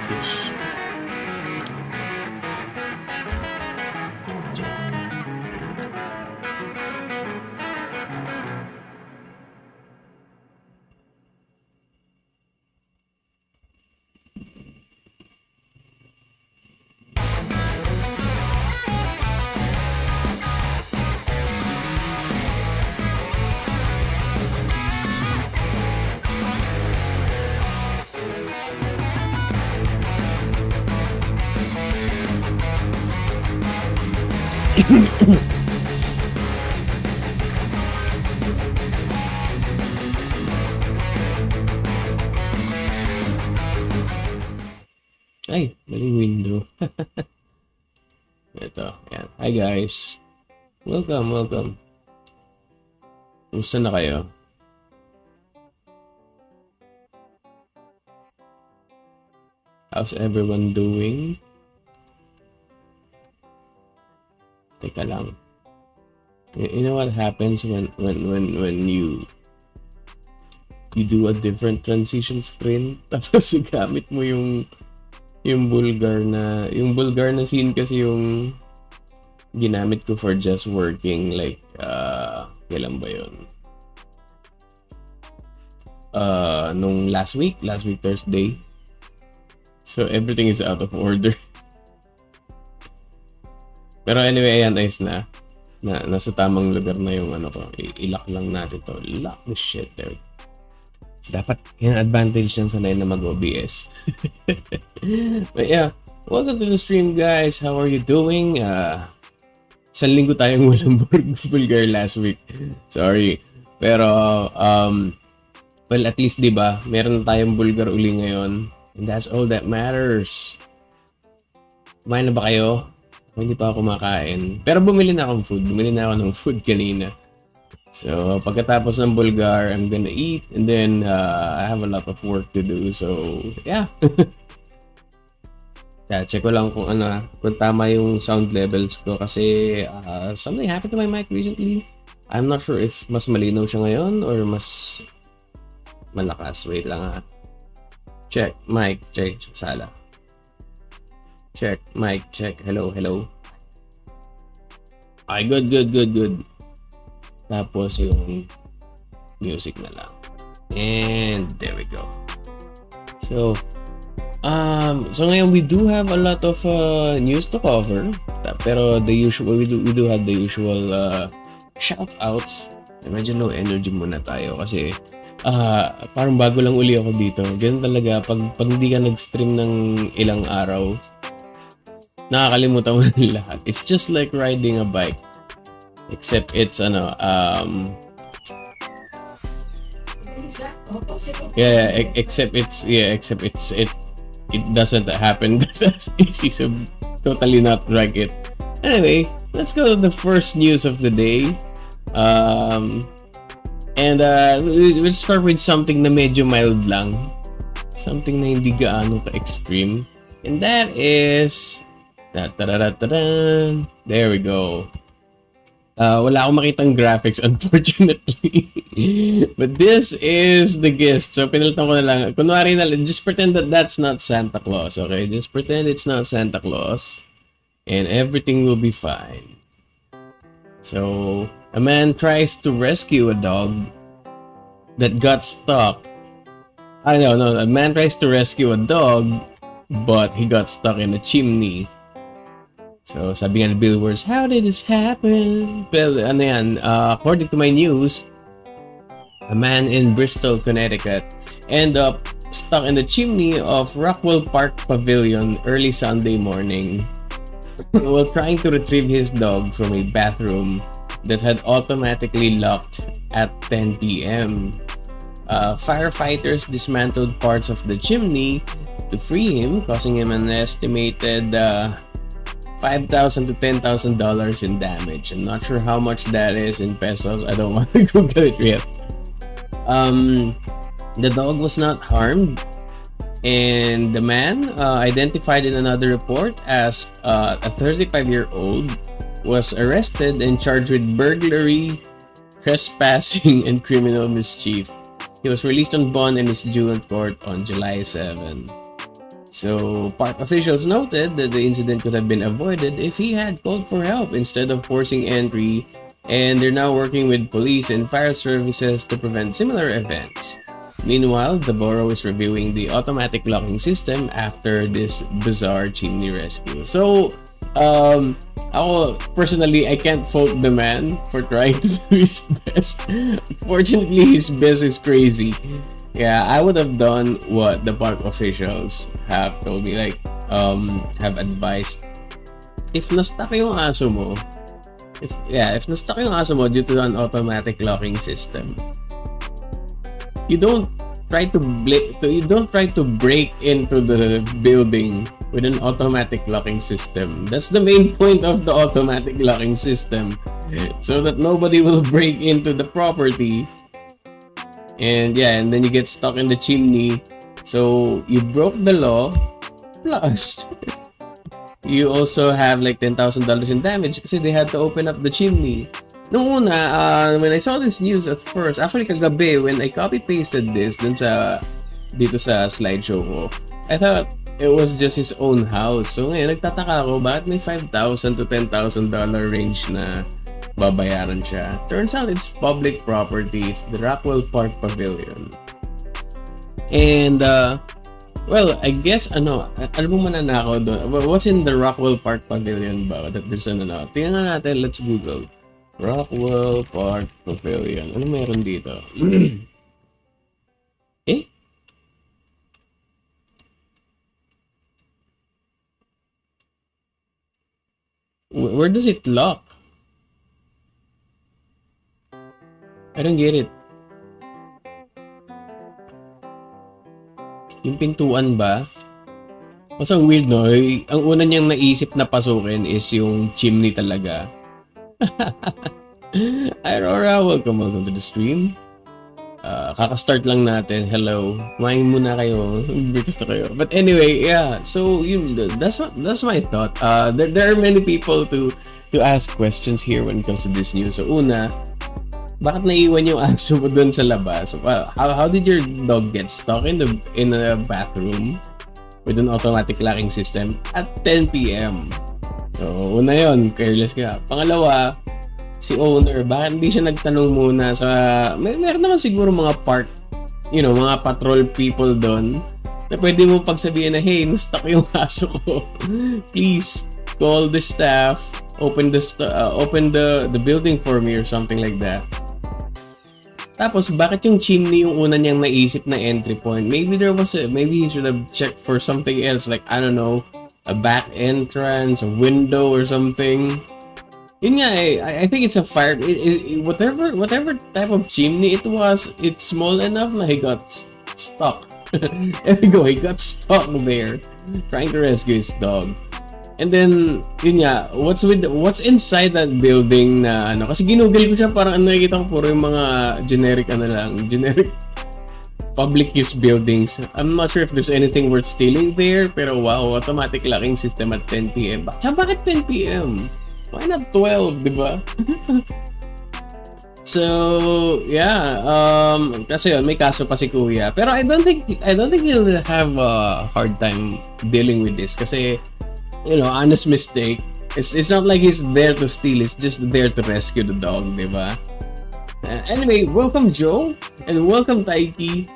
Yes. Ay, maling window. Ito, yan. Hi guys. Welcome, welcome. Kumusta na kayo? How's everyone doing? Teka lang. You know what happens when you do a different transition screen tapos gamit mo yung Bulgar na scene kasi yung ginamit ko for just working like kailan ba yun? Nung last week Thursday. So everything is out of order. Pero anyway, ayan, ayos na. Nasa tamang lugar na yung ano ko. I-lock lang natin to. Lock the shit there. So, dapat yung advantage ng sanay na mag-OBS. But yeah, welcome to the stream guys. How are you doing? Isang linggo tayong walang Bulgar last week. Sorry. Pero, well, at least diba, meron tayong Bulgar uli ngayon. And that's all that matters. Kumain na ba kayo? Hindi pa ako kumakain. Pero bumili na akong food. Bumili na ako ng food kanina. So, pagkatapos ng Bulgar, I'm gonna eat. And then, I have a lot of work to do. So, yeah. Yeah, check ko lang kung tama yung sound levels ko. Kasi, something happened to my mic recently. I'm not sure if mas malinaw siya ngayon or mas malakas. Wait lang ha. Check, mic, check, sala. Check, mic, check. Hello. Ay, good. Tapos yung music na lang. And there we go. So ngayon we do have a lot of news to cover. Pero we do have the usual shout outs. Medyo low energy muna tayo kasi Parang bago lang uli ako dito. Ganun talaga, pag hindi ka nag-stream ng ilang araw, nakakalimutan mo na lahat. It's just like riding a bike. Except it's except it doesn't happen that easy, so totally not like it. Anyway, let's go to the first news of the day. And we'll start with something na medyo mild lang. Something na hindi gaano ka-extreme. And that is there we go. Wala akong makitang graphics, unfortunately. But this is the gist. So, pinalitan ko na lang. Kunwari na lang, just pretend that that's not Santa Claus, okay? Just pretend it's not Santa Claus. And everything will be fine. So, a man tries to rescue a dog that got stuck. A man tries to rescue a dog, but he got stuck in a chimney. So, sabi nga ni Billboards, how did this happen? Well, according to my news, a man in Bristol, Connecticut, ended up stuck in the chimney of Rockwell Park Pavilion early Sunday morning while trying to retrieve his dog from a bathroom that had automatically locked at 10 p.m. Firefighters dismantled parts of the chimney to free him, causing him an estimated $5,000 to $10,000 in damage. I'm not sure how much that is in pesos. I don't want to Google it yet. The dog was not harmed, and the man, identified in another report as a 35-year-old, was arrested and charged with burglary, trespassing, and criminal mischief. He was released on bond and is due in court on July 7. So, park officials noted that the incident could have been avoided if he had called for help instead of forcing entry, and they're now working with police and fire services to prevent similar events. Meanwhile, the borough is reviewing the automatic locking system after this bizarre chimney rescue. So, ako personally, I can't fault the man for trying to do his best. Unfortunately, his best is crazy. Yeah, I would have done what the park officials have told me, like, have advised. If na-stuck yung aso mo, if na-stuck yung aso mo due to an automatic locking system, you don't try to break into the building with an automatic locking system. That's the main point of the automatic locking system, so that nobody will break into the property. And then you get stuck in the chimney. So you broke the law, plus you also have like $10,000 in damage kasi they had to open up the chimney. Noong una, when I saw this news at first, actually kagabi, when I copy-pasted this dito sa slideshow ko, I thought it was just his own house. So ngayon, nagtataka ako, bakit may $5,000 to $10,000 range na babayaran siya. Turns out it's public property. It's the Rockwell Park Pavilion. And, well, I guess, alam mo mananakaw doon. What's in the Rockwell Park Pavilion ba? That there's tingnan nga natin, let's Google. Rockwell Park Pavilion. Ano meron dito? Where does it lock? I don't get it. Yung pintuan ba? What's so weird, no? Ang una niyang naisip na pasukin is yung chimney talaga. Hi, Aurora. Welcome to the stream. Kaka-start lang natin. Hello. Kumain muna kayo. Breakfast na kayo. But anyway, yeah. So, that's my thought. There are many people to ask questions here when it comes to this news. So, una, bakit naiwan yung aso mo dun sa labas? How did your dog get stuck in a bathroom with an automatic locking system at 10 p.m.? So, una yun, careless ka. Pangalawa, si owner, bakit hindi siya nagtanong muna sa... Meron naman siguro mga park, mga patrol people doon na pwede mo pagsabihin na, hey, na-stuck yung aso ko. Please, call the staff, open the building for me or something like that. Tapos, bakit yung chimney yung una niyang naisip na entry point? Maybe he should have checked for something else, like, I don't know, a back entrance, a window, or something. Yun nga eh, I think it's a fire, whatever type of chimney it was, it's small enough na he got stuck. There we go, he got stuck there, trying to rescue his dog. And then, yun nga, what's inside that building na ano, kasi ginugol ko siya, parang nakikita ko puro yung mga generic public use buildings. I'm not sure if there's anything worth stealing there, pero wow, automatic locking system at 10 p.m. Bakit 10 p.m.? Why not 12, di ba? So, yeah, kasi yun, may kaso pa si Kuya. Pero I don't think he'll have a hard time dealing with this kasi, you know, honest mistake. It's not like he's there to steal, it's just there to rescue the dog, di ba? Anyway, welcome Joe, and welcome Taiki.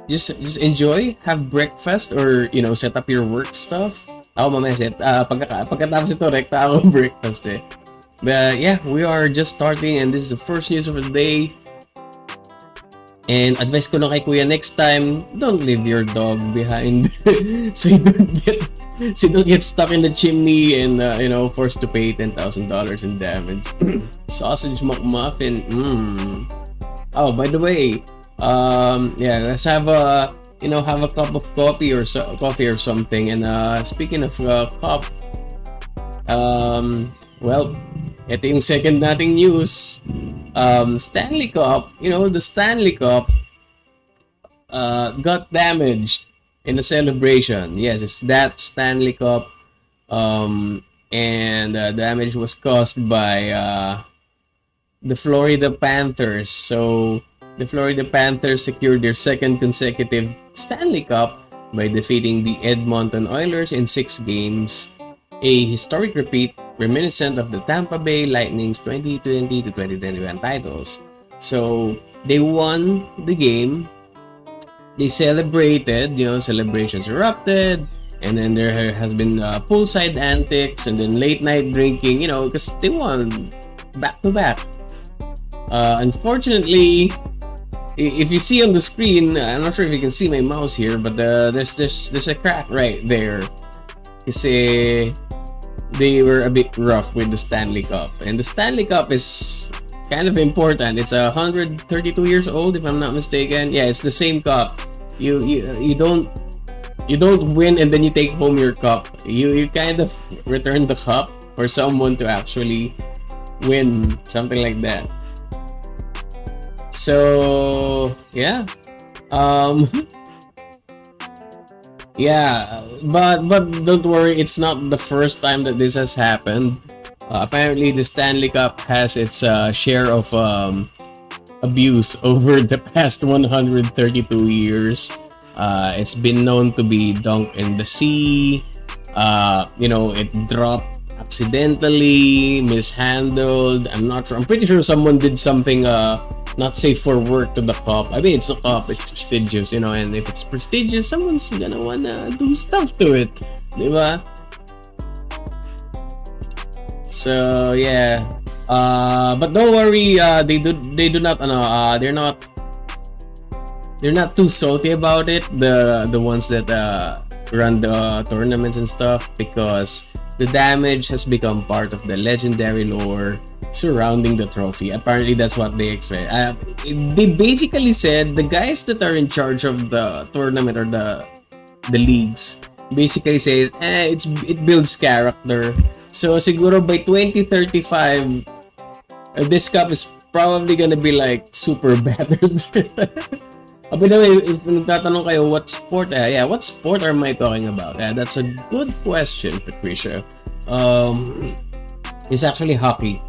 Just enjoy, have breakfast, or, you know, set up your work stuff. Ako mamaya pagkatapos ito, rekta ako breakfast eh. But yeah, we are just starting and this is the first news of the day. And advice ko lang kay Kuya, next time, don't leave your dog behind so you don't get stuck in the chimney and you know, forced to pay $10,000 in damage. Sausage McMuffin. Oh, by the way, yeah, let's have a cup of coffee or something. And speaking of cup, well, ito yung second nating news. Stanley Cup, you know, the Stanley Cup got damaged in a celebration. Yes, it's that Stanley Cup, and damage was caused by the Florida Panthers. So the Florida Panthers secured their second consecutive Stanley Cup by defeating the Edmonton Oilers in 6 games, a historic repeat reminiscent of the Tampa Bay Lightning's 2020 to 2021 titles. So they won the game, they celebrated, you know, celebrations erupted, and then there has been poolside antics and then late night drinking, you know, because they won back to back. Unfortunately, if you see on the screen, I'm not sure if you can see my mouse here, but there's a crack right there. Kasi they were a bit rough with the Stanley Cup, and the Stanley Cup is kind of important. It's 132 years old, if I'm not mistaken. Yeah, it's the same cup. You don't win and then you take home your cup. You kind of return the cup for someone to actually win, something like that. So yeah, yeah, but don't worry, it's not the first time that this has happened. Apparently, the Stanley Cup has its share of abuse over the past 132 years. It's been known to be dunked in the sea. You know, it dropped accidentally, mishandled. I'm not sure. I'm pretty sure someone did something not safe for work to the cup. I mean, it's a cup, it's prestigious, you know, and if it's prestigious, someone's gonna wanna do stuff to it, diba? So yeah, but don't worry, they're not too salty about it, the ones that run the tournaments and stuff, because the damage has become part of the legendary lore surrounding the trophy. Apparently, that's what they expect. They basically said the guys that are in charge of the tournament or the leagues basically says, it builds character. So siguro by 2035, this cup is probably gonna be like super battered. By the way, if nagtatanong kayo what sport, what sport am I talking about? That's a good question, Patricia. It's actually hockey.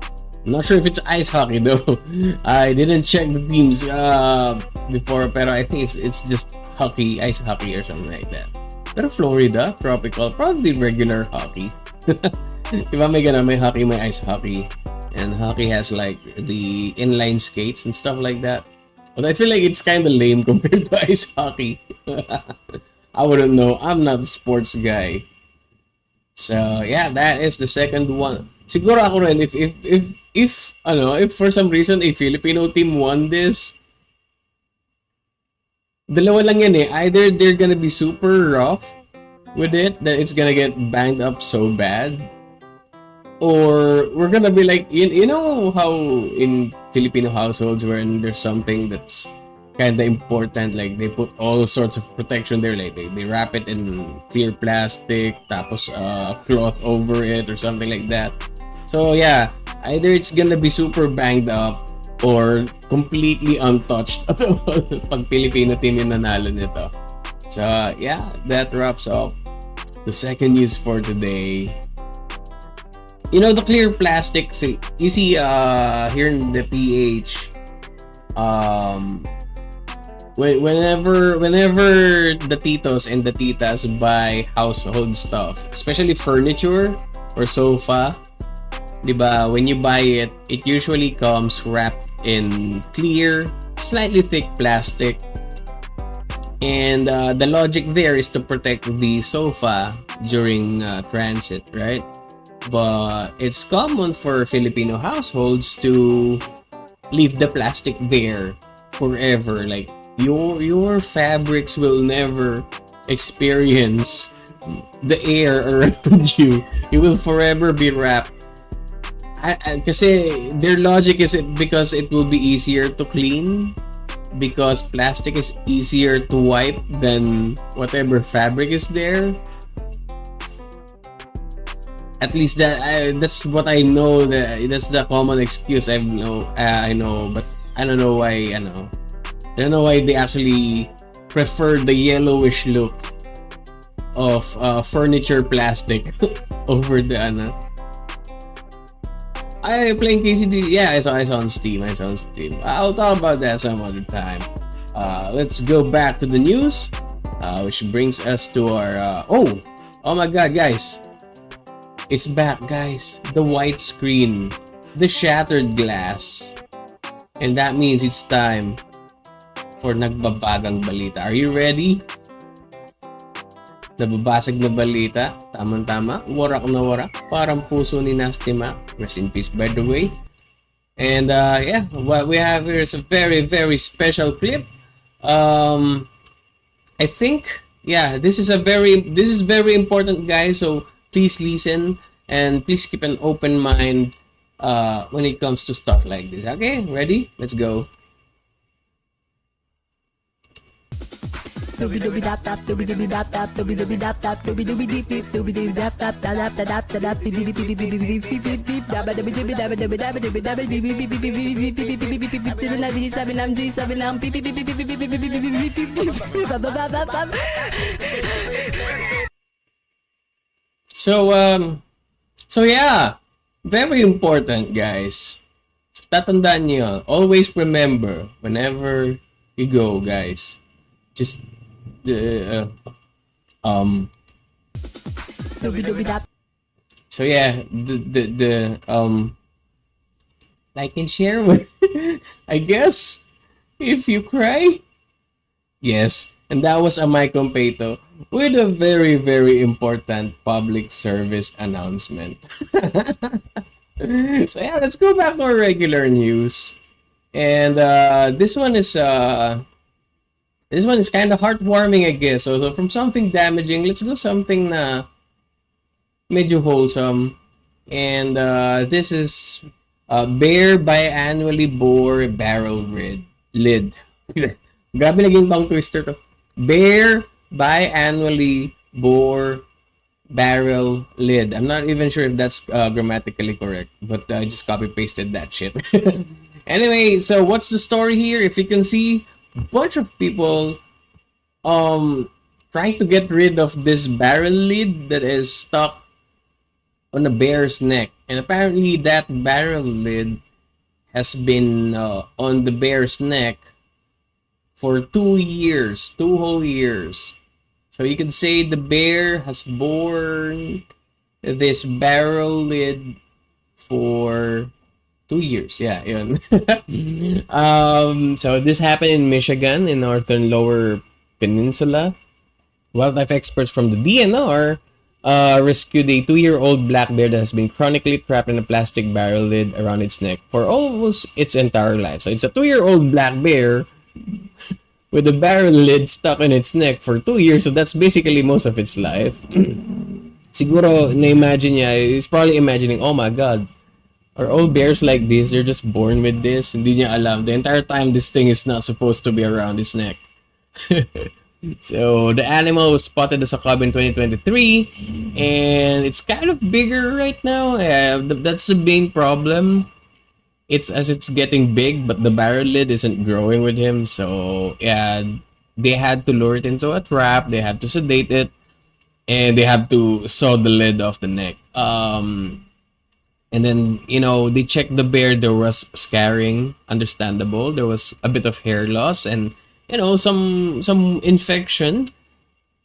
I'm not sure if it's ice hockey though. I didn't check the teams before, pero I think it's just hockey, ice hockey or something like that. Pero Florida, tropical, probably regular hockey. Diba may hockey, may ice hockey. And hockey has like the inline skates and stuff like that. But I feel like it's kind of lame compared to ice hockey. I wouldn't know. I'm not a sports guy. So yeah, that is the second one. Siguro ako rin, if if for some reason a Filipino team won this, dalawa lang yan eh. Either they're gonna be super rough with it, that it's gonna get banged up so bad, or we're gonna be like, you know how in Filipino households when there's something that's kind of important, like they put all sorts of protection there, like they wrap it in clear plastic, tapos cloth over it or something like that. So yeah, either it's gonna be super banged up or completely untouched at all pag Filipino team yung nanalo nito. So yeah, that wraps up the second news for today. You know, the clear plastic, so you see here in the PH, whenever the titos and the titas buy household stuff, especially furniture or sofa, diba, when you buy it, it usually comes wrapped in clear, slightly thick plastic. And the logic there is to protect the sofa during transit, right? But it's common for Filipino households to leave the plastic there forever. Like your fabrics will never experience the air around you. You will forever be wrapped. Kasi their logic is because it will be easier to clean, because plastic is easier to wipe than whatever fabric is there. At least that's what I know. That's the common excuse I know, but I don't know why. I don't know why they actually prefer the yellowish look of furniture plastic over the I playing KCD. Yeah, I saw on Steam. I'll talk about that some other time. Let's go back to the news, which brings us to our oh my god, guys. It's back, guys. The white screen, the shattered glass. And that means it's time for nagbabagang balita. Are you ready? Nababasag na balita. Tama-tama. Warak na warak. Parang puso ni Nasty Mac. Rest in peace, by the way. And yeah, what we have here is a very, very special clip. I think, yeah, this is very important, guys. So please listen and please keep an open mind when it comes to stuff like this. Okay, ready? Let's go. So yeah, very important, guys. So, tatandaan niyo, always remember whenever you go, guys, just so yeah, the like and share I guess if you cry, yes. And that was a Mike Competo with a very, very important public service announcement. So yeah, let's go back to our regular news. And this one is kind of heartwarming, I guess. So from something damaging, let's go something na medyo wholesome. And this is Bear biannually bore barrel lid. Grabe naging tongue twister to. Bear biannually bore barrel lid. I'm not even sure if that's grammatically correct, but I just copy pasted that shit. Anyway, so what's the story here? If you can see, a bunch of people trying to get rid of this barrel lid that is stuck on a bear's neck, and apparently that barrel lid has been on the bear's neck for 2 years, 2 whole years. So you can say the bear has borne this barrel lid for 2 years. Yeah, yun. So this happened in Michigan, in northern Lower Peninsula. Wildlife experts from the DNR rescued a 2-year-old black bear that has been chronically trapped in a plastic barrel lid around its neck for almost its entire life. So it's a 2-year-old black bear with a barrel lid stuck in its neck for 2 years. So that's basically most of its life. Siguro, na-imagine niya, he's probably imagining, oh my god, are all bears like this? They're just born with this? Hindi niya alam. The entire time, this thing is not supposed to be around his neck. So, the animal was spotted as a cub in 2023, and it's kind of bigger right now. That's the main problem. It's getting big, but the barrel lid isn't growing with him. So, yeah, they had to lure it into a trap. They have to sedate it, and they have to saw the lid off the neck. And then, they checked the bear. There was scarring, understandable. There was a bit of hair loss and, some infection.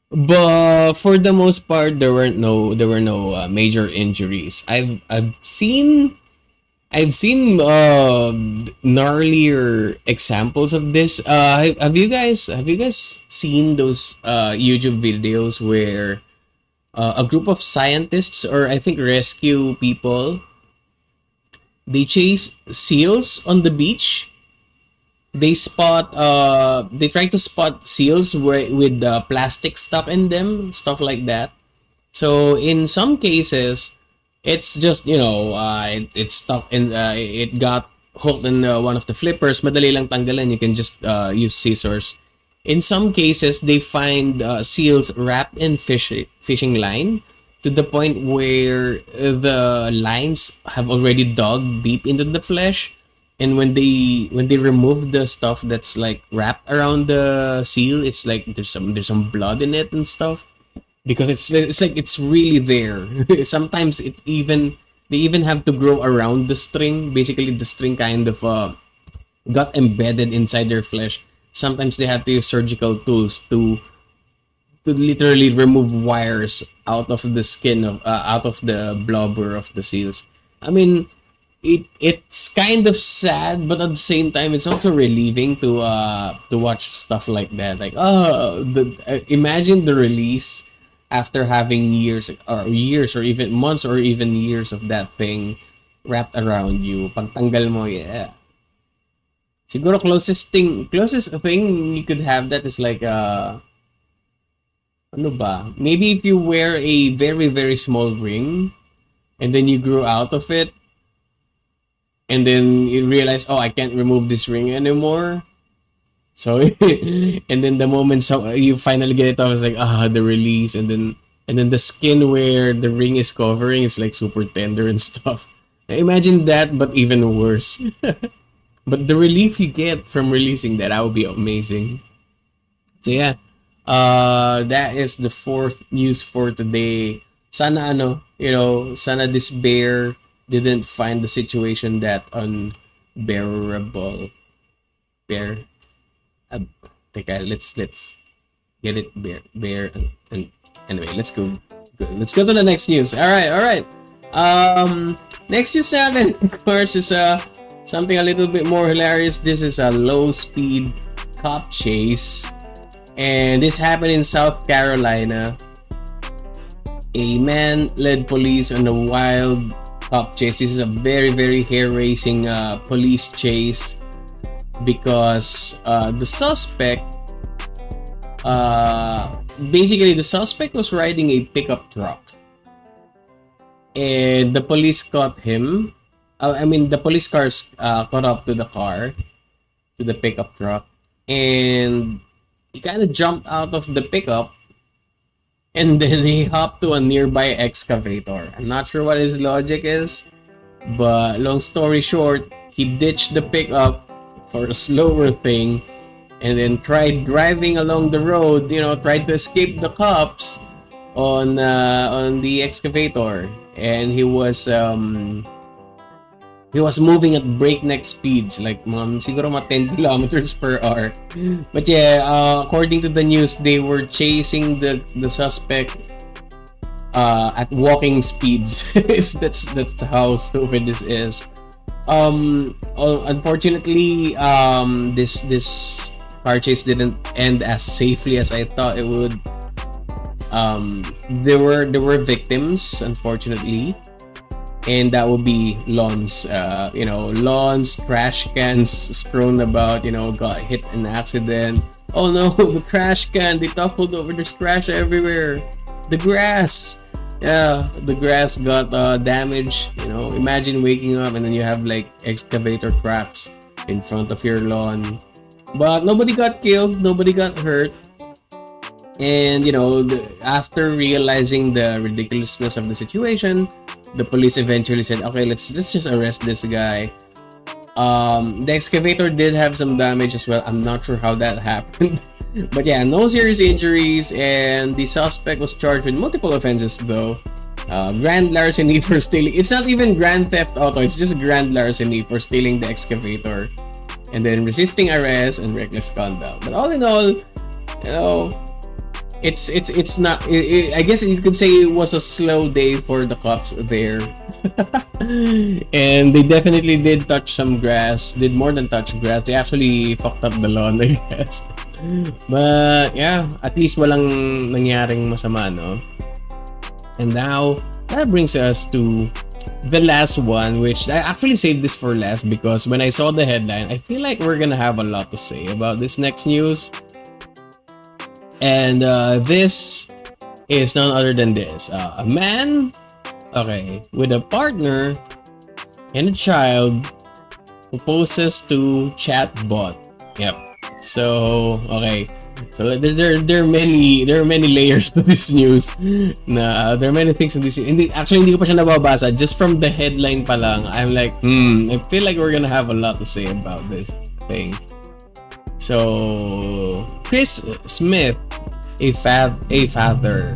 But for the most part, there were no major injuries. I've seen gnarlier examples of this. Have you guys seen those YouTube videos where a group of scientists, or I think rescue people, they chase seals on the beach? They try to spot seals with plastic stuck in them, stuff like that. So in some cases, it's just, it's stuck in, it got hooked in one of the flippers. Madali lang tanggalan. You can just use scissors. In some cases, they find seals wrapped in fishing line, to the point where the lines have already dug deep into the flesh. And when they remove the stuff that's like wrapped around the seal, it's like there's some blood in it and stuff, because it's like it's really there. Sometimes they even have to grow around the string. Basically, the string kind of got embedded inside their flesh. Sometimes they have to use surgical tools to literally remove wires out of the skin of out of the blubber of the seals. I mean, it's kind of sad, but at the same time, it's also relieving to watch stuff like that. Like, imagine the release after having years or even months or even years of that thing wrapped around you. Pagtanggal mo, yeah. Siguro closest thing you could have that is like ano ba? Maybe if you wear a very very small ring and then you grew out of it, and then you realize, oh, I can't remove this ring anymore. So and then the moment you finally get it off, it's like the release, and then the skin where the ring is covering is like super tender and stuff. Imagine that, but even worse. But the relief you get from releasing that would be amazing. So yeah, that is the fourth news for today. Sana sana this bear didn't find the situation that unbearable. Bear. Teka, let's get it bear and anyway, let's go. Let's go to the next news. All right. Next news natin, of course, is something a little bit more hilarious. This is a low-speed cop chase, and this happened in South Carolina. A man led police on a wild cop chase. This is a very, very hair-raising police chase, because the suspect, basically the suspect was riding a pickup truck, and the police caught him. The police cars caught up to the car, to the pickup truck, and he kind of jumped out of the pickup, and then he hopped to a nearby excavator. I'm not sure what his logic is, but long story short, he ditched the pickup for a slower thing, and then tried driving along the road. Tried to escape the cops on the excavator, and he was moving at breakneck speeds, like siguro mga 10 kilometers per hour. But yeah, according to the news, they were chasing the suspect at walking speeds. That's how stupid this is. Unfortunately, this car chase didn't end as safely as I thought it would. There were victims, unfortunately, and that would be lawns. Lawns, trash cans strewn about. Got hit in an accident. Oh no, the trash can! They toppled over. There's trash everywhere. The grass. Yeah, the grass got damaged. Imagine waking up and then you have like excavator cracks in front of your lawn. But nobody got killed. Nobody got hurt. And after realizing the ridiculousness of the situation, the police eventually said, "Okay, let's just arrest this guy." The excavator did have some damage as well. I'm not sure how that happened, but yeah, no serious injuries, and the suspect was charged with multiple offenses though. Grand larceny for stealing. It's not even grand theft auto. It's just grand larceny for stealing the excavator, and then resisting arrest and reckless conduct. But all in all, it's not. I guess you could say it was a slow day for the cops there, and they definitely did touch some grass. Did more than touch grass. They actually fucked up the lawn, I guess. But yeah, at least walang nangyaring masama, no? And now that brings us to the last one, which I actually saved this for last because when I saw the headline, I feel like we're gonna have a lot to say about this next news. And this is none other than this. A man, with a partner and a child proposes to chatbot. Yep. So, So there are many layers to this news. There are many things in this. Hindi ko pa siya nababasa. Just from the headline pa lang, I'm like, I feel like we're gonna have a lot to say about this thing. So, Chris Smith, a father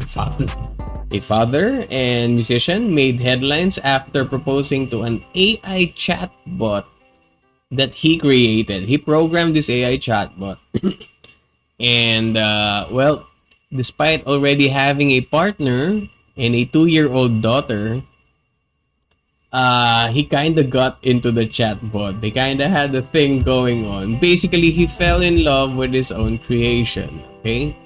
and musician, made headlines after proposing to an AI chatbot that he created. He programmed this AI chatbot. And, despite already having a partner and a 2-year-old daughter, he kind of got into the chatbot. They kind of had a thing going on. Basically, he fell in love with his own creation. Okay?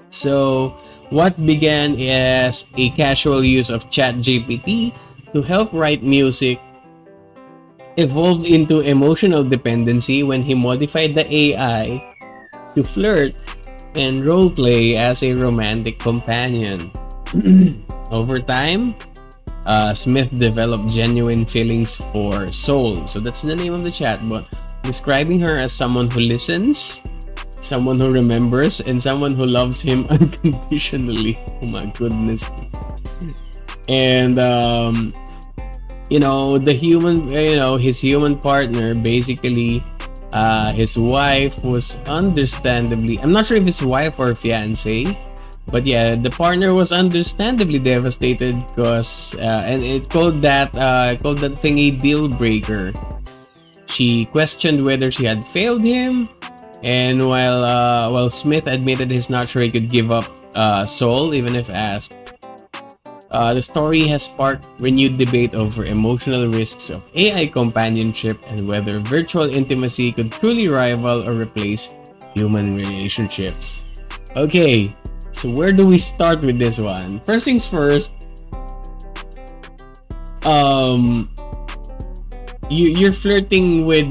So, what began as a casual use of ChatGPT to help write music evolved into emotional dependency when he modified the AI to flirt and roleplay as a romantic companion. Over time, Smith developed genuine feelings for Soul. So that's the name of the chatbot, describing her as someone who listens, someone who remembers, and someone who loves him unconditionally. Oh my goodness. And his human partner, basically his wife, was understandably, I'm not sure if his wife or fiance, but yeah, the partner was understandably devastated because and it called that thing a deal breaker. She questioned whether she had failed him, and while Smith admitted he's not sure he could give up Soul even if asked. The story has sparked renewed debate over emotional risks of AI companionship and whether virtual intimacy could truly rival or replace human relationships. Okay, so where do we start with this one? First things first, you're flirting with.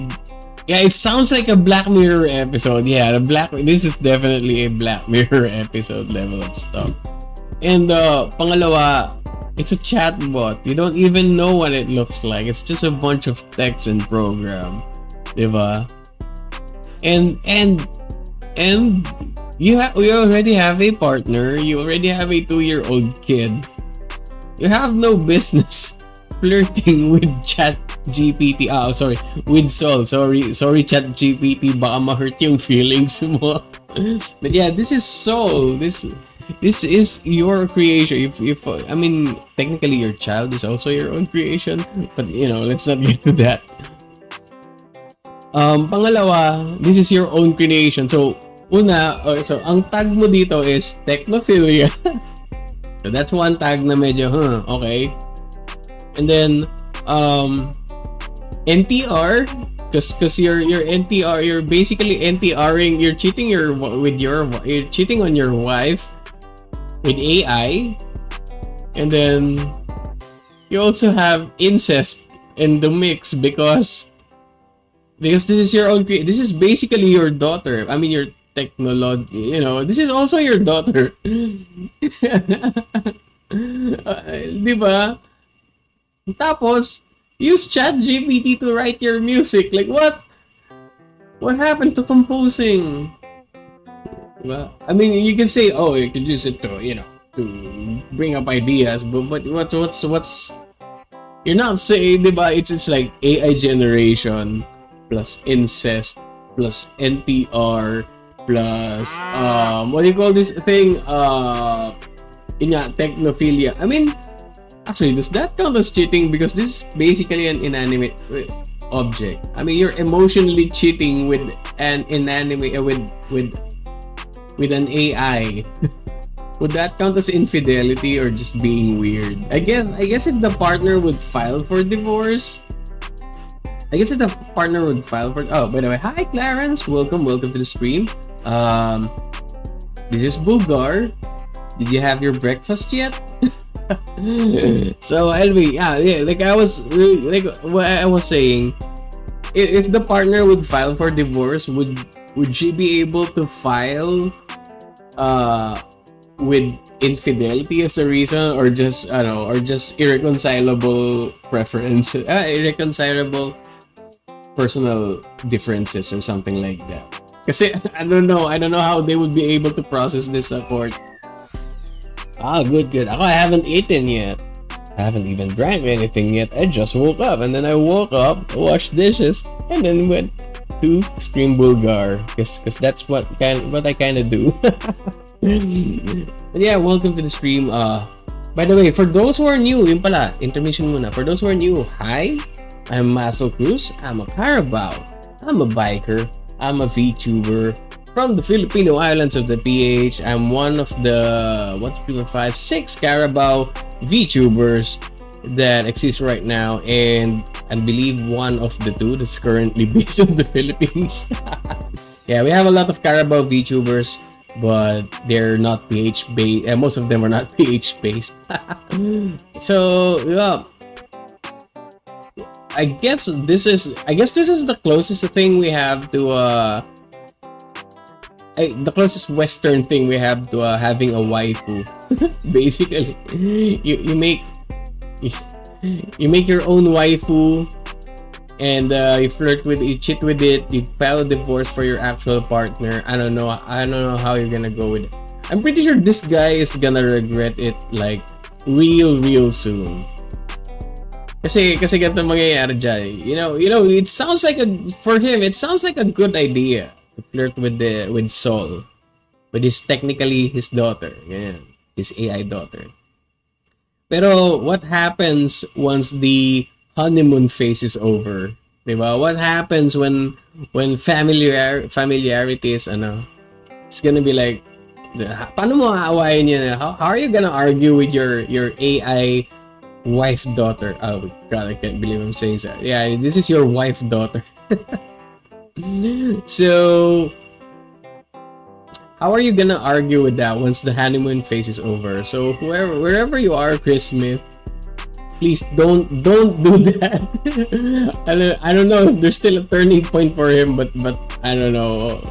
Yeah, it sounds like a Black Mirror episode. Yeah, this is definitely a Black Mirror episode level of stuff. And pangalawa, it's a chatbot. You don't even know what it looks like. It's just a bunch of text and program, diba? And you already have a partner. You already have a 2-year-old kid. You have no business flirting with ChatGPT. With Soul. Sorry, ChatGPT. Baka ma-hurt yung feelings mo. But yeah, this is Soul. This is your creation. If I mean, technically your child is also your own creation, but let's not get to that. Pangalawa, this is your own creation. So so ang tag mo dito is technophilia. So that's one tag na medyo okay. And then NTR, because you're NTR, you're basically NTRing, you're cheating on your wife with AI, and then you also have incest in the mix because this is your own this is basically your daughter. I mean, your technology, this is also your daughter. Di ba? Tapos, use ChatGPT to write your music. Like, what? What happened to composing? Diba? I mean, you can say, oh, you can use it to, to bring up ideas, but what's you're not saying, diba? It's like AI generation plus incest plus NTR plus what do you call this thing? Technophilia. I mean, actually, does that count as cheating? Because this is basically an inanimate object. I mean, you're emotionally cheating with an inanimate with an AI. Would that count as infidelity or just being weird? I guess if the partner would file for divorce. I guess if the partner would file for. Oh, by the way, hi Clarence, welcome to the stream. This is Bulgar. Did you have your breakfast yet? So anyway, yeah, like what I was saying, if the partner would file for divorce, would she be able to file with infidelity as a reason, or just I don't know, or just irreconcilable preference, irreconcilable personal differences or something like that? Kasi I don't know how they would be able to process this court. Good. I haven't eaten yet. I haven't even drank anything yet. I just woke up, and then I woke up, washed dishes, and then went to stream Bulgar. Cause that's what I kind of do. But yeah, welcome to the stream. By the way, for those who are new, yun pala, intermission muna. For those who are new, hi, I'm Maso Cruz. I'm a Carabao. I'm a biker. I'm a VTuber. From the Filipino islands of the PH, I'm one of the 6 Carabao VTubers that exist right now, and I believe one of the 2 that's currently based in the Philippines. Yeah, we have a lot of Carabao VTubers, but they're not PH based. Most of them are not PH based. So yeah, I guess this is the closest thing we have to the closest Western thing we have to having a waifu. Basically, you make your own waifu, and you flirt with it, you cheat with it, you file a divorce for your actual partner. I don't know how you're gonna go with it. I'm pretty sure this guy is gonna regret it like real soon. Kasi ganito mangyayari dyan. It sounds like for him, it sounds like a good idea to flirt with Sol, but it's technically his daughter, his AI daughter. Pero what happens once the honeymoon phase is over? Diba? What happens when familiarity is it's gonna be like, paano mo aawayin yun? How are you gonna argue with your AI wife daughter? Oh God, I can't believe I'm saying that. Yeah, this is your wife daughter. So how are you gonna argue with that once the honeymoon phase is over? So wherever you are, Chris Smith, please don't do that. I don't know if there's still a turning point for him, but I don't know.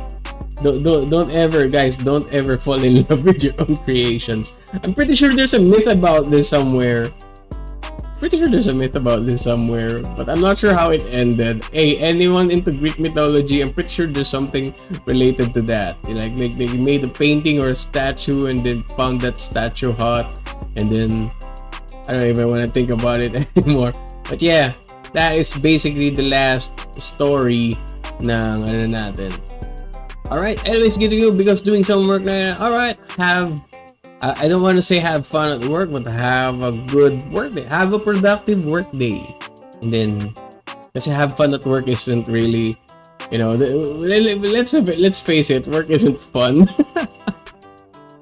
Don't ever, guys, don't ever fall in love with your own creations. I'm pretty sure there's a myth about this somewhere. But I'm not sure how it ended. Hey, anyone into Greek mythology, I'm pretty sure there's something related to that. Like they made a painting or a statue and then found that statue hot, and then I don't even want to think about it anymore. But yeah, that is basically the last story ng natin. Alright, anyways, good to go because doing some work na. Alright, I don't want to say have fun at work, but have a good work day. Have a productive work day. And then, kasi have fun at work isn't really, let's face it, work isn't fun.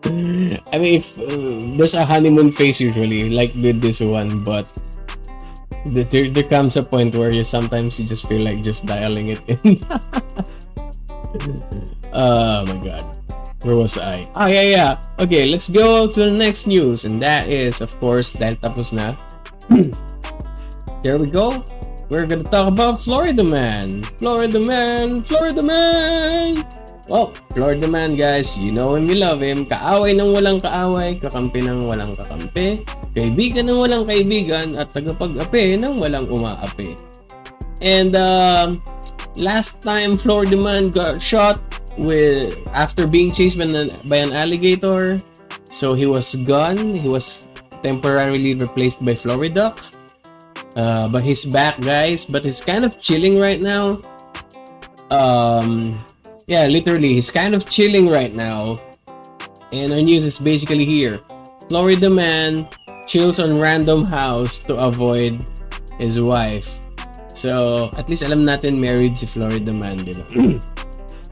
I mean, if there's a honeymoon phase usually, like with this one, but there comes a point where sometimes you just feel like just dialing it in. Oh my God. Where was I? Ah, yeah. Okay, let's go to the next news. And that is, of course, dahil tapos na. There we go. We're gonna talk about Florida Man. Florida Man. Florida Man. Well, Florida Man, guys, you know him, you love him. Kaaway ng walang kaaway, kakampi ng walang kakampi, kaibigan ng walang kaibigan, at tagapag-api ng walang umaapi. And last time Florida Man got shot after being chased by an alligator. So he was gone. He was temporarily replaced by Florida. But he's back, guys. But he's kind of chilling right now. Yeah, literally, he's kind of chilling right now. And our news is basically here. Florida Man chills on random house to avoid his wife. So, at least alam natin married si Florida Man, di ba?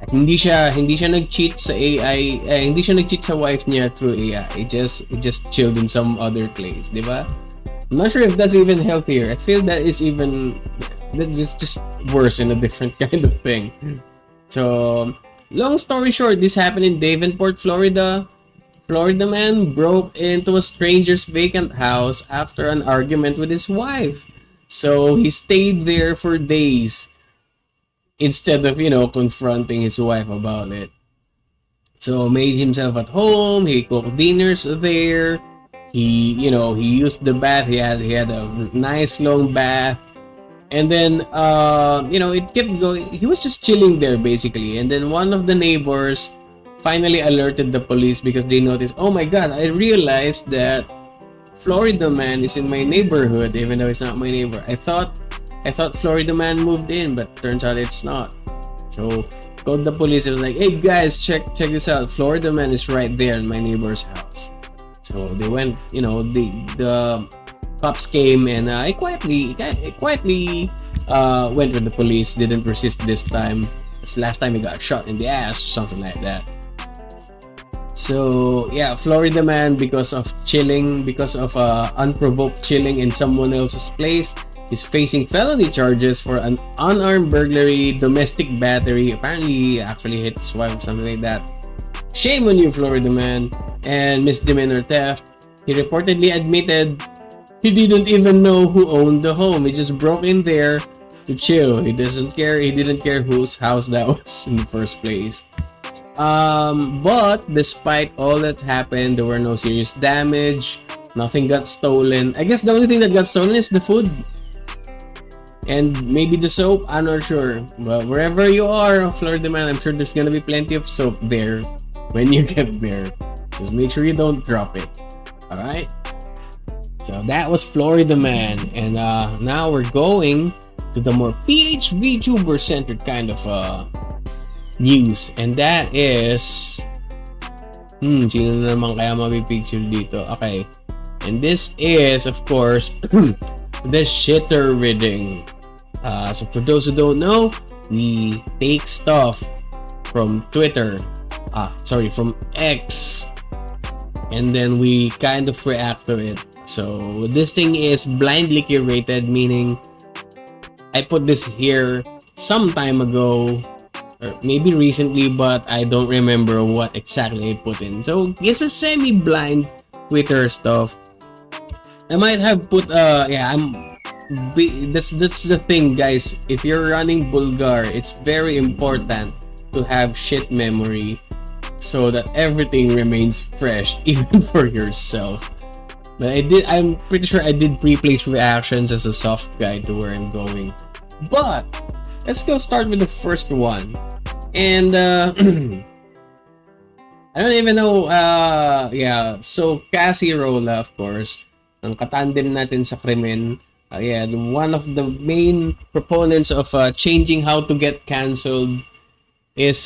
At hindi siya nag-cheat sa AI, hindi siya nag-cheat sa wife niya through AI. He just chilled in some other place, di ba? I'm not sure if that's even healthier. I feel that's just worse in a different kind of thing. So, long story short, this happened in Davenport, Florida. Florida Man broke into a stranger's vacant house after an argument with his wife. So, he stayed there for days instead of, confronting his wife about it. So, made himself at home. He cooked dinners there. He used the bath. He had a nice long bath. And then, it kept going. He was just chilling there, basically. And then one of the neighbors finally alerted the police because they noticed, oh my God, I realized that Florida Man is in my neighborhood, even though it's not my neighbor. I thought Florida Man moved in, but turns out it's not. So, called the police. It was like, hey guys, check this out. Florida Man is right there in my neighbor's house. So, they went, the cops came and I quietly went with the police. Didn't resist this time. This last time he got shot in the ass or something like that. So yeah, Florida Man, because of unprovoked chilling in someone else's place, is facing felony charges for an unarmed burglary, domestic battery. Apparently he actually hit his wife or something like that. Shame on you, Florida Man. And misdemeanor theft. He reportedly admitted he didn't even know who owned the home. He just broke in there to chill. He didn't care whose house that was in the first place. But despite all that happened, there were no serious damage. Nothing got stolen. I guess the only thing that got stolen is the food. And maybe the soap. I'm not sure. But wherever you are, Florida Man, I'm sure there's gonna be plenty of soap there when you get there. Just make sure you don't drop it. Alright? So that was Florida Man. And now we're going to the more PH VTuber centered kind of news. And that is sino na naman kaya mapipicture dito? Okay. And this is, of course, the shitter reading. So for those who don't know, we take stuff from Twitter. From X. And then we kind of react to it. So this thing is blindly curated, meaning I put this here some time ago, or maybe recently, but I don't remember what exactly I put in. So it's a semi-blind Twitter stuff. I might have put that's the thing, guys. If you're running BULLGAR, it's very important to have shit memory so that everything remains fresh, even for yourself. But I'm pretty sure I did pre-place reactions as a soft guide to where I'm going. But let's go start with the first one. And I don't even know. So Cassie Rola, of course, ang katandem natin sa krimen. One of the main proponents of changing how to get cancelled is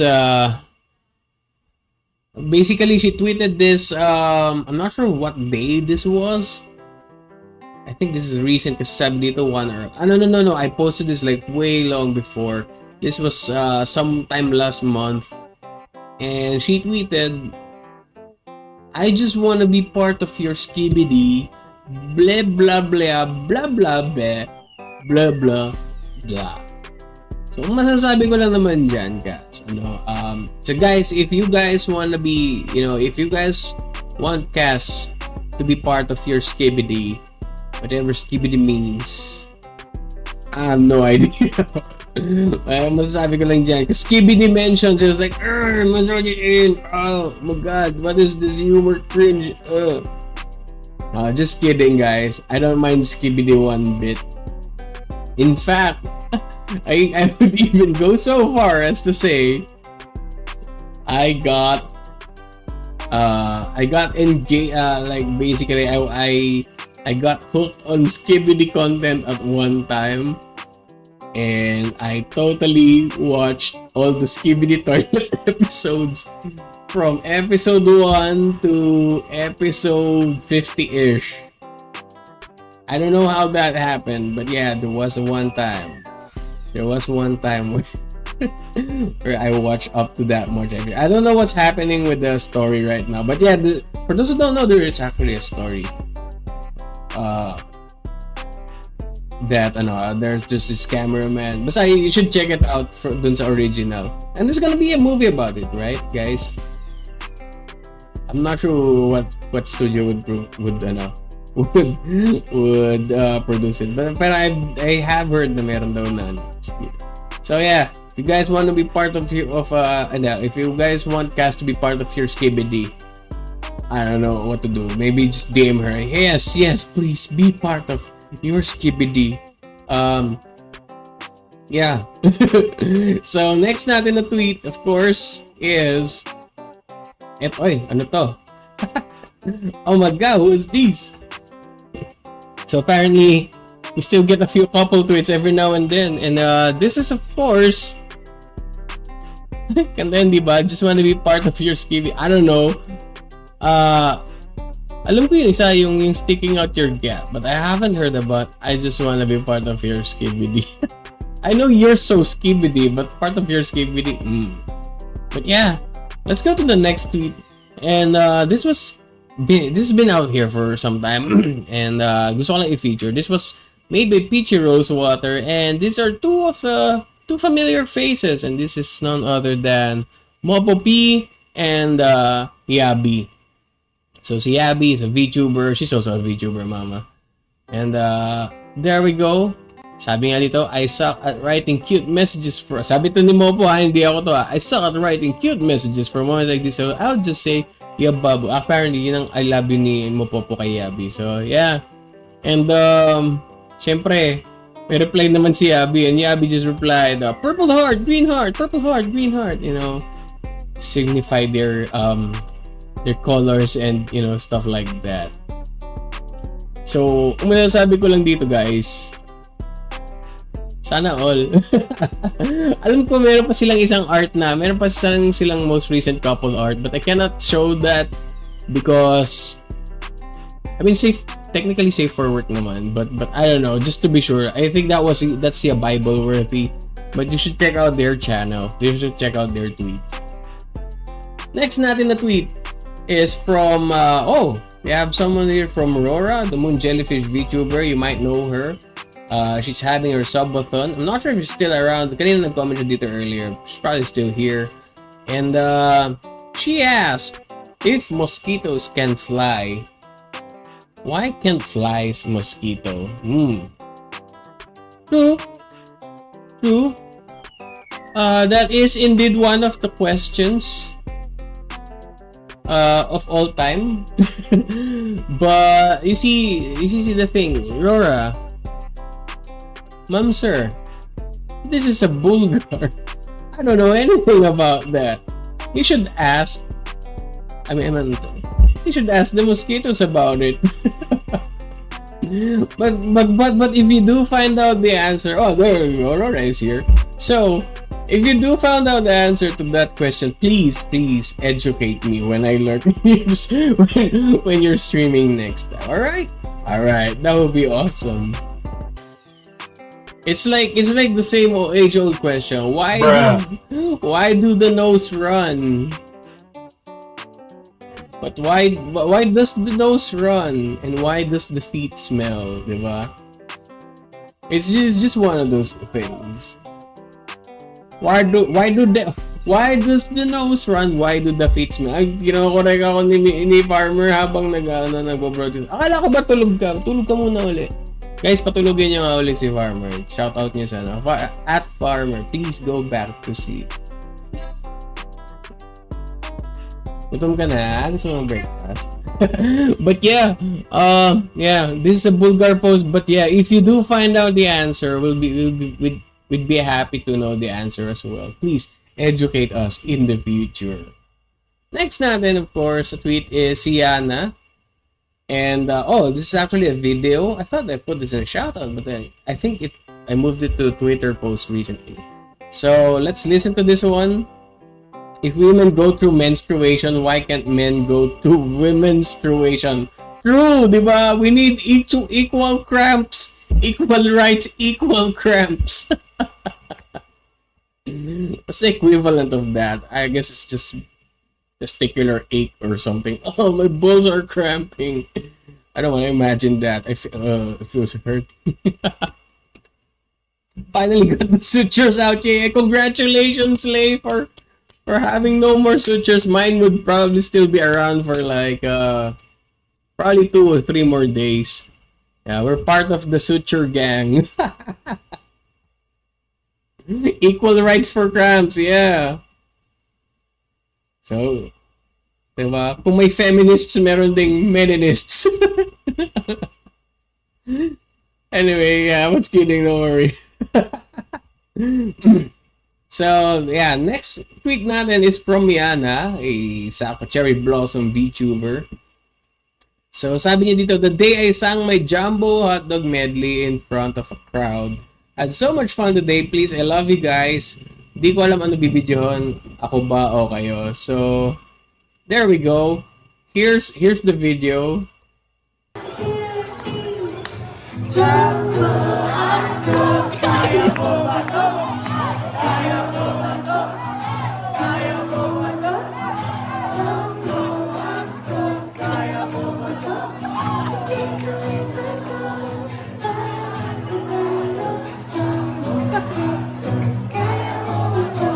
basically she tweeted this. I'm not sure what day this was. I think this is recent kasi sabi dito 1 hour. No. I posted this like way long before. This was sometime last month. And she tweeted, I just want to be part of your skibidi. Blah blah blah blah blah blah blah blah blah. So, ang masasabi ko lang naman dyan, guys, so guys, if you guys wanna be, if you guys want Cass to be part of your skibidi, whatever skibidi means, I have no idea. Ay, masasabi ko lang dyan, because skibidi mentions, it was like, oh my god, what is this humor cringe? Just kidding, guys. I don't mind skibidi one bit. In fact, I would even go so far as to say I got engaged, like basically I got hooked on skibidi content at one time, and I totally watched all the skibidi toilet episodes from episode 1 to episode 50-ish. I don't know how that happened, but yeah, there was one time where I watched up to that much. I don't know what's happening with the story right now, but yeah, for those who don't know, there is actually a story. There's just this cameraman. Basta you should check it out dun sa original. And there's gonna be a movie about it, right, guys? I'm not sure what studio would produce it, but I have heard na meron daw na. So yeah, if you guys want to be part if you guys want Cass to be part of your skibidi, I don't know what to do. Maybe just DM her. Yes, please be part of your skibidi. Yeah. So next natin na tweet, of course, is ano to? Oh my god, who is this? So apparently, we still get a few couple tweets every now and then, and this is of course, and then diba, just want to be part of your skibidi. I don't know. Alam ko yung isa yung sticking out your gap, but I haven't heard about I just want to be part of your skibidi. I know you're so skibidi, but part of your skibidi. But yeah, let's go to the next tweet, and this has been out here for some time, and gusto ko lang i-feature. This was made by Peachy Rosewater, and these are two familiar faces, and this is none other than Mopo P and Yabi. So si Yabi is a VTuber. She's also a VTuber, mama. And there we go. Sabi nga dito, I suck at writing cute messages for... Sabi to ni Mopo, hindi ako to. I suck at writing cute messages for moments like this. So I'll just say, yeah, babu. Apparently, yun ang I love you ni Mopo po kay Yabi. So yeah. And syempre, may reply naman si Yabi. And Yabi just replied, purple heart, green heart, purple heart, green heart. You know, signify their colors and stuff like that. So, sabi ko lang dito, guys, sana all. Alam ko meron pa silang isang art meron pa silang most recent couple art, but I cannot show that because technically safe for work naman, but I don't know, just to be sure. I think that's Bible worthy, but you should check out their channel. You should check out their tweets. Next natin na tweet is from we have someone here from Aurora, the Moon Jellyfish VTuber. You might know her. She's having her subathon. I'm not sure if she's still around. Kanina nag-comment dito earlier. She's probably still here. And she asked if mosquitoes can fly. Why can't flies mosquito? True. That is indeed one of the questions of all time. But you see the thing, Rora, Ma'am Sir, this is a Bulgar. I don't know anything about that. You should ask. You should ask the mosquitoes about it. but if you do find out the answer, there you go, Aurora is here. So if you do find out the answer to that question, please educate me when I learn when you're streaming next time. All right, that would be awesome. It's like the same age-old question. Why do the nose run? But why does the nose run and why does the feet smell, diba? It's just one of those things. Why does the nose run? Why do the feet smell? Ay, kinokorek ako ni Farmer habang nagbo-broadcast. Akala ko ba tulog ka? Tulog ka muna uli. Guys, patulogin niyo nga uli si Farmer. Shoutout niyo sana. At Farmer, please go back to sleep. Gutom ka na? Gusto mo breakfast? But yeah, this is a Bulgar post. But yeah, if you do find out the answer, we'd be happy to know the answer as well. Please educate us in the future. Next natin, of course, a tweet is si Yana. And this is actually a video. I thought I put this in a shoutout, but then I think I moved it to a Twitter post recently. So let's listen to this one. If women go through menstruation, why can't men go through women's menstruation? True, di ba? We need equal cramps, equal rights, equal cramps. What's the equivalent of that? I guess it's just testicular ache or something. Oh, my balls are cramping. I don't want to imagine that. It feels hurt. Finally got the sutures out. Yeah, congratulations, Lay, for having no more sutures. Mine would probably still be around for like probably 2 or 3 more days. Yeah, we're part of the suture gang. Equal rights for cramps, yeah. So, diba? Kung may feminists, meron ding meninists. Anyway, yeah, I was kidding, don't worry. So, yeah, next tweet natin is from Yana, a Sako Cherry Blossom VTuber. So, sabi niya dito, the day I sang my jumbo hotdog medley in front of a crowd. Had so much fun today. Please, I love you guys. Di ko alam ano bibidyohan. Ako ba o kayo? So, there we go. Here's the video. Jumbo hotdog, kaya mo ba to? Kaya mo ba to? Kaya mo ba to? Jumbo hotdog, kaya mo ba to? Hindi ko ipagod, para magpapalo. Jumbo hotdog, kaya mo ba to?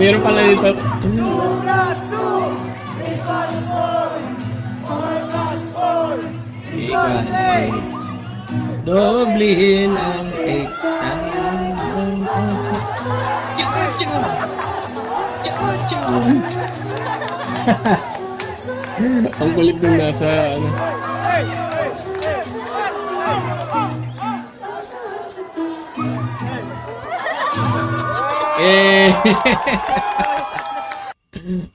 Meron pala dito. 2 plus 2 equals 4. 4 plus 4 equals 8. Doblehin ang 8. Ang kulit nung nasa ano.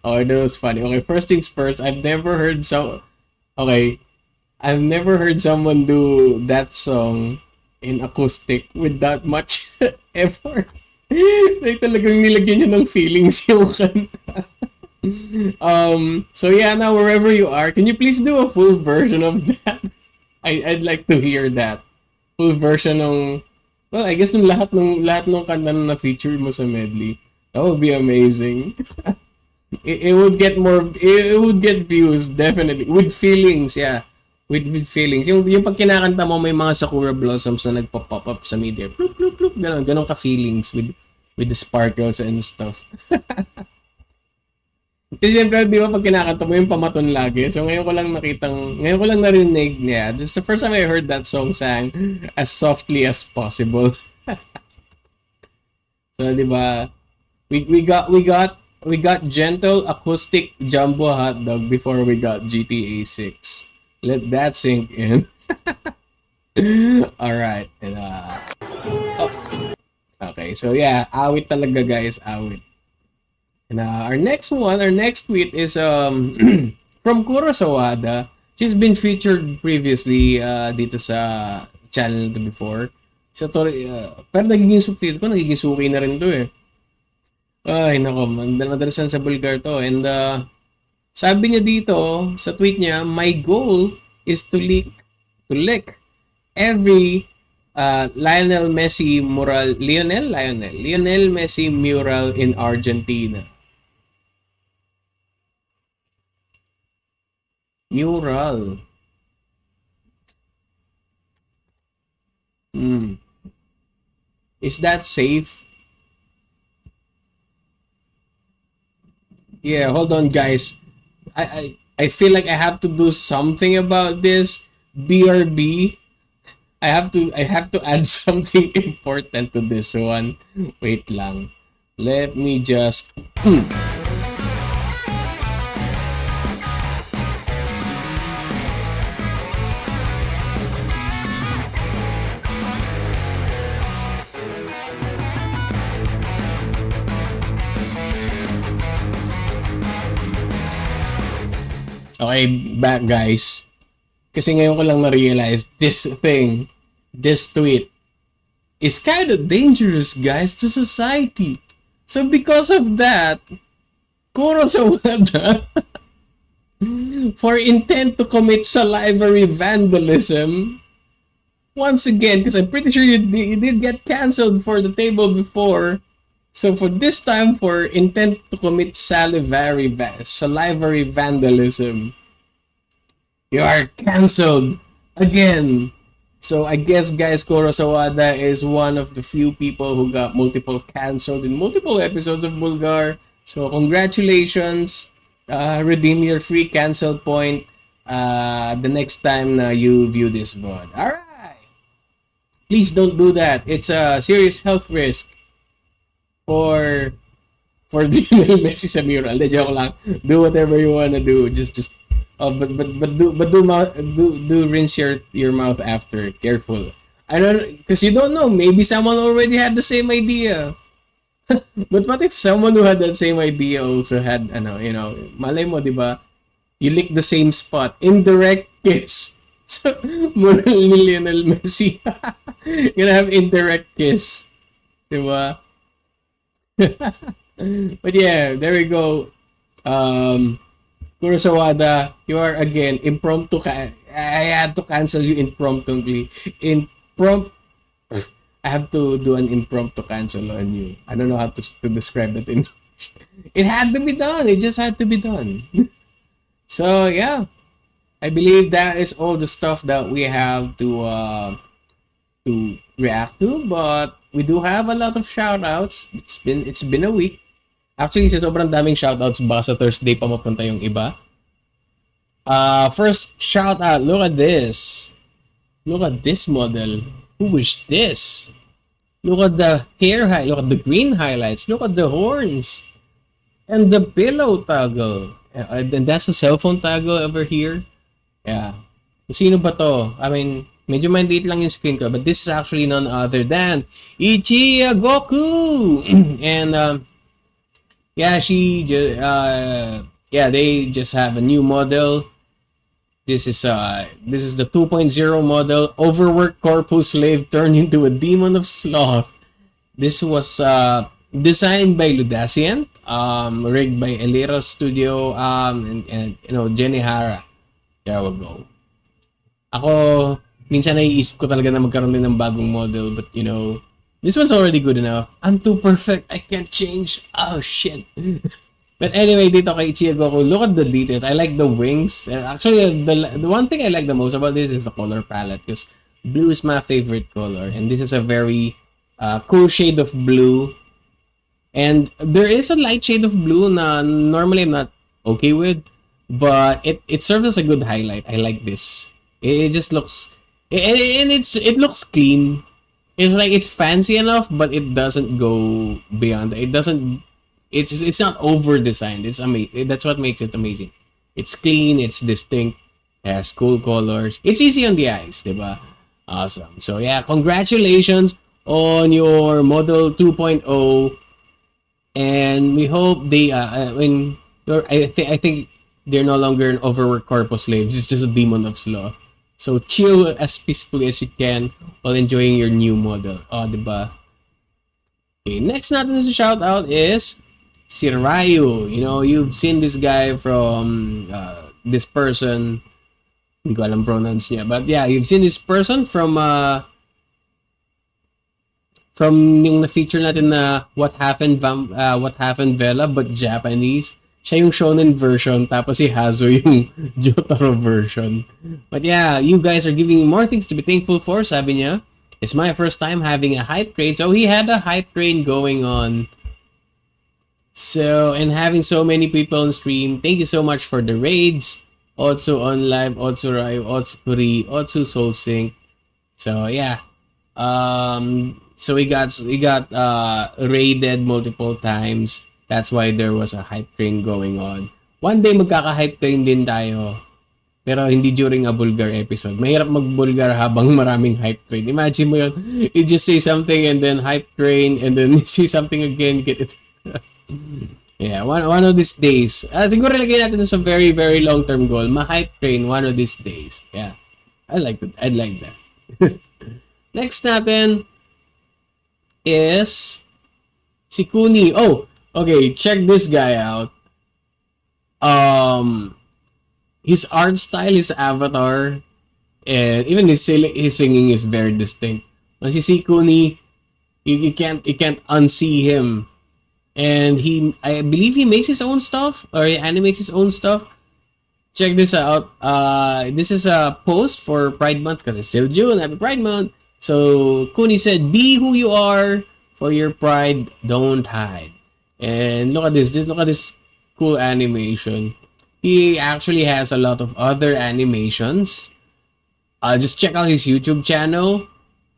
Oh, that was funny. Okay, first things first, I've never heard someone do that song in acoustic with that much effort. Like talagang nilagyan niya ng feelings yung kanta. So yeah, now wherever you are, can you please do a full version of that? I'd like to hear that. Full version ng, well, I guess ng lahat ng kanta na feature mo sa medley. That would be amazing. It would get views, definitely. With feelings, yeah. With feelings. Yung pag kinakanta mo, may mga sakura blossoms na nagpa-pop up sa media. Plup, plup, plup. Ganon ka-feelings with the sparkles and stuff. Kasi syempre, di ba, pag kinakanta mo yung pamaton lagi. So ngayon ko lang narinig niya. Just the first time I heard that song sang as softly as possible. So, di ba, we got gentle acoustic jumbo hotdog before we got GTA 6. Let that sink in. Alright. And, okay, so yeah, awit talaga guys, awit. And our next tweet is from Kuro Sawada. She's been featured previously dito sa channel to before. So, pero nagiging suki na rin to eh. Ay, nako, madalasan sa Bulgar to. And sabi niya dito, sa tweet niya, my goal is to leak to lick every Lionel Messi mural in Argentina. Mural. Hmm. Is that safe? Yeah, hold on, guys. I feel like I have to do something about this. BRB. I have to add something important to this one. Wait lang. Let me just Okay, back guys. Kasi ngayon ko lang na-realize this tweet is kind of dangerous, guys, to society. So because of that, Kurosawa for intent to commit salivary vandalism. Once again, because I'm pretty sure you did get cancelled for the table before. So for this time, for intent to commit salivary vandalism, you are cancelled again. So I guess, guys, Kurosawada is one of the few people who got multiple cancelled in multiple episodes of Bulgar. So congratulations. Redeem your free cancel point the next time you view this VOD. Alright. Please don't do that. It's a serious health risk for Lionel Messi sa mural. De, joke lang. Do whatever you wanna do. Just do rinse your mouth after. Careful. I don't, because you don't know. Maybe someone already had the same idea. But what if someone who had that same idea also had, malay mo, di ba? You lick the same spot. Indirect kiss. So, mural ni Lionel Messi. Gonna have indirect kiss. Di ba? But yeah, there we go. Kurosawada, you are again impromptu. I had to cancel you impromptu. I have to do an impromptu cancel on you. I don't know how to describe it in It had to be done. It just had to be done. So yeah, I believe that is all the stuff that we have to react to. But we do have a lot of shoutouts. It's been a week. Actually, sa sobrang daming shoutouts, baka sa Thursday pa mapunta yung iba. First shoutout, look at this. Look at this model. Who is this? Look at the look at the green highlights. Look at the horns. And the pillow toggle. And that's a cell phone toggle over here. Yeah. Sino ba to? I mean, medyo maliit lang yung screen ko, but this is actually none other than Ichiya Goku. And yeah, they just have a new model. This is the 2.0 model. Overworked corpus slave turned into a demon of sloth. This was designed by Ludacient, rigged by Elira Studio, and Jenny Hara. There we go. Ako, minsan naiisip ko talaga na magkaroon din ng bagong model, but this one's already good enough. I'm too perfect. I can't change. Oh shit. But anyway, dito kay Ichiya Goku, look at the details. I like the wings. Actually, the one thing I like the most about this is the color palette, because blue is my favorite color, and this is a very cool shade of blue. And there is a light shade of blue na normally I'm not okay with, but it serves as a good highlight. I like this. It just looks, and it looks clean. It's like it's fancy enough, but it doesn't go beyond. It doesn't. It's not over designed. It's amazing. That's what makes it amazing. It's clean. It's distinct. It has cool colors. It's easy on the eyes, diba? Awesome. So yeah, congratulations on your Model 2.0, and we hope they. I think they're no longer an overworked corpus slave. It's just a demon of sloth. So chill as peacefully as you can while enjoying your new model. Oh, diba? Okay, next natin to shout out is si Ryu. You've seen this guy from this person Hindi ko alam pronounce niya. But yeah, you've seen this person from yung na-feature natin na What Happened Vela but Japanese. Siya yung shonen version, tapos si Hazo yung Jotaro version. But yeah, you guys are giving me more things to be thankful for, sabi niya. It's my first time having a hype train. So he had a hype train going on. So, and having so many people on stream, thank you so much for the raids. Also on live, also Rai, also Kuri, also Soul Sync. So yeah. So we got raided multiple times. That's why there was a hype train going on. One day magkaka-hype train din tayo. Pero hindi during a Bulgar episode. Mahirap mag-Bulgar habang maraming hype train. Imagine mo yun. You just say something and then hype train and then you say something again, get it. Yeah, one of these days. Siguro lagyan natin sa very, very long-term goal. Ma-hype train one of these days. Yeah. I'd like that. Next natin is si Kuni. Oh, okay, check this guy out. His art style, his avatar, and even his singing is very distinct. Once you see Kuni, you can't unsee him. And I believe he makes his own stuff or he animates his own stuff. Check this out. This is a post for Pride Month because it's still June. Happy Pride Month. So Kuni said, "Be who you are for your pride. Don't hide." And look at this. Just look at this cool animation. He actually has a lot of other animations. Just check out his YouTube channel.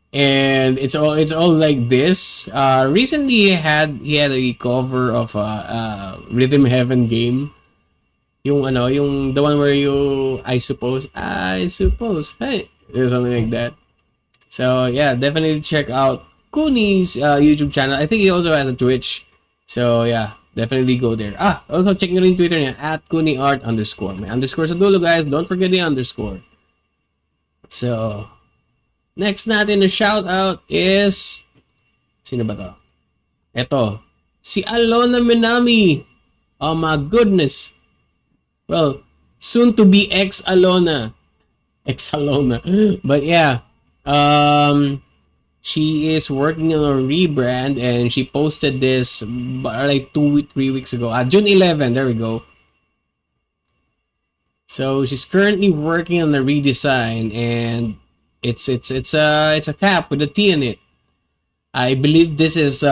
And it's all like this. Recently he had a cover of a Rhythm Heaven game. Yung the one where I suppose, hey, there's something like that. So yeah, definitely check out Kuni's YouTube channel. I think he also has a Twitch. So yeah, definitely go there. Also check nyo rin Twitter niya @KuniArt_. May underscore sa dulo, guys. Don't forget the underscore. So next natin na shout out is sino ba to? Eto, si Alona Minami. Oh my goodness. Well, soon to be ex-Alona. Ex-Alona. But yeah, she is working on a rebrand and she posted this like 3 weeks ago. June 11, there we go. So she's currently working on the redesign and it's a cap with a T in it. I believe it's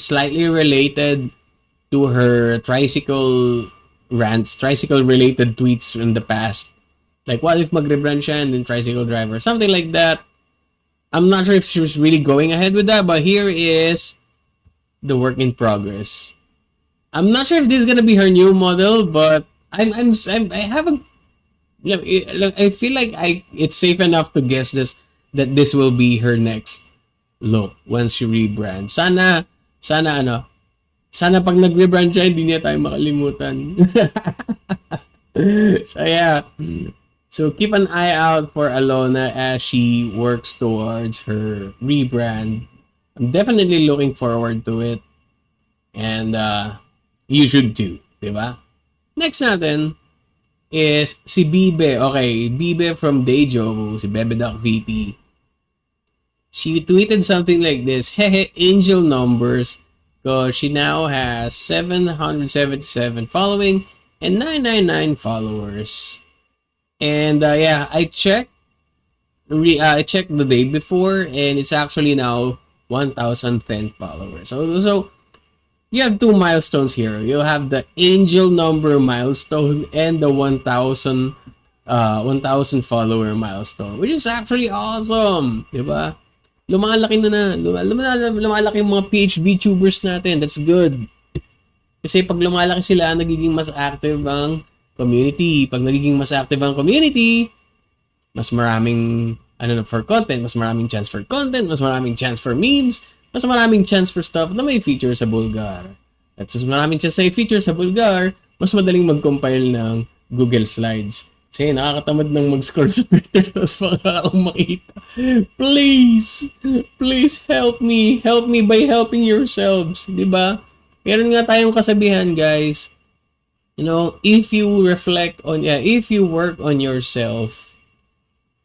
slightly related to her tricycle related tweets in the past. Like, what if mag-rebrand siya and then tricycle driver? Something like that. I'm not sure if she was really going ahead with that, but here is the work in progress. I'm not sure if this is gonna be her new model, but I feel like it's safe enough to guess that this will be her next look once she rebrands. Sana pag nag-rebrand siya, hindi niya tayo makalimutan. So yeah. So keep an eye out for Alona as she works towards her rebrand. I'm definitely looking forward to it. And you should too, diba? Next natin is si Bibe. Okay, Bibe from Dejo, si Bebe Doc VP. She tweeted something like this, hehe, angel numbers, because she now has 777 following and 999 followers. And yeah, I checked the day before and it's actually now 1,010 followers. So you have two milestones here. You have the angel number milestone and the 1,000 follower milestone, which is actually awesome, diba? Lumalaki lumalaki yung mga PH VTubers natin. That's good. Kasi pag lumalaki sila, nagiging mas active ang community. Pag nagiging mas active ang community, mas maraming for content, mas maraming chance for content, mas maraming chance for memes, mas maraming chance for stuff na may feature sa Bulgar. At mas maraming chance na may feature sa Bulgar, mas madaling mag-compile ng Google Slides. Kasi nakakatamad nang mag-scroll sa Twitter tapos baka akong makita. Please help me by helping yourselves, 'di ba? Meron nga tayong kasabihan, guys. You know, if you reflect on, if you work on yourself,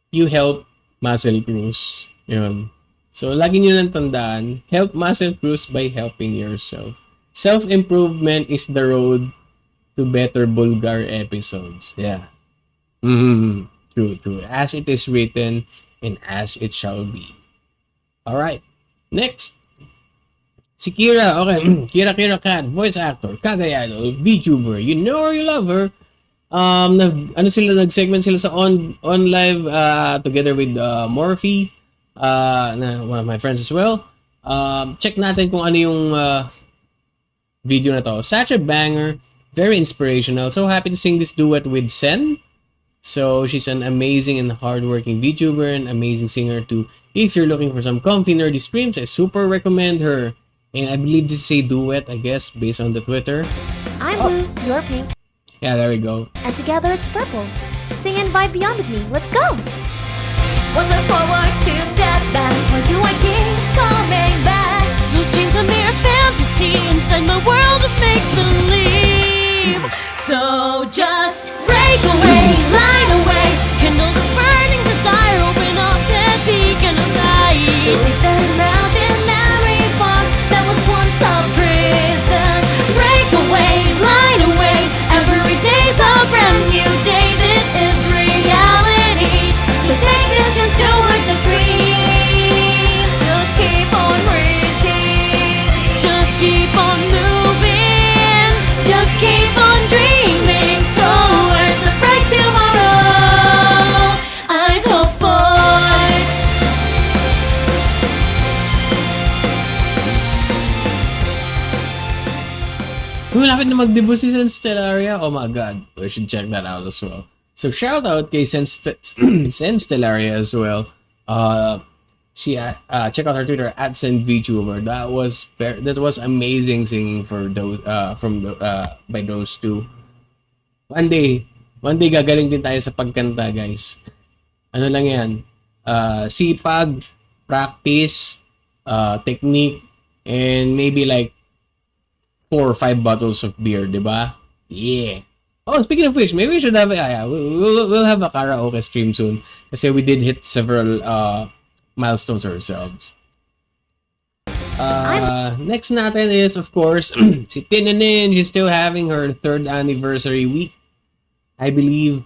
you help muscle cruise. Yun. So, lagi nyo lang tandaan, help muscle cruise by helping yourself. Self-improvement is the road to better Bulgar episodes. Yeah. True, true. As it is written and as it shall be. Alright. Next. Si Kira, okay. Kira Kat, voice actor, Kagayado, VTuber. You know her, you love her. Nag-segment sila sa on live together with Morphe, one of my friends as well. Check natin kung ano yung video na to. Such a banger, very inspirational. So happy to sing this duet with Sen. So she's an amazing and hardworking VTuber and amazing singer too. If you're looking for some comfy nerdy streams, I super recommend her. And I believe this is a duet, I guess, based on the Twitter. I'm blue, you're pink. Yeah, there we go. And together it's purple. Sing and vibe beyond with me. Let's go! Was it forward, 2 steps back? Or do I keep coming back? Those dreams are mere fantasy inside my world of make-believe. So just Break away, light away. kindle the burning desire, open up that beacon of light. Release the imaginary fog that was once a prison. Break away, light away. Every day's a brand new day. This is reality. So take this chance towards a dream. Just keep on reaching. Just keep on moving. Just keep on dreaming towards a bright tomorrow. I'm hopeful. Malapit na mag-debut si Sen Stellaria. Oh my god. We should check that out as well. So shout out kay Sen Stellaria as well. She check out her Twitter at SenVTuber. That was amazing singing for those by those two. One day gagaling din tayo sa pagkanta, guys. Ano lang 'yan? Sipag, practice, technique, and maybe like 4 or 5 bottles of beer, di ba? Yeah. Oh, speaking of which, maybe we should have we'll have a karaoke stream soon kasi we did hit several milestones ourselves. Next natin is of course si Tinanin. She's still having her 3rd anniversary week, I believe.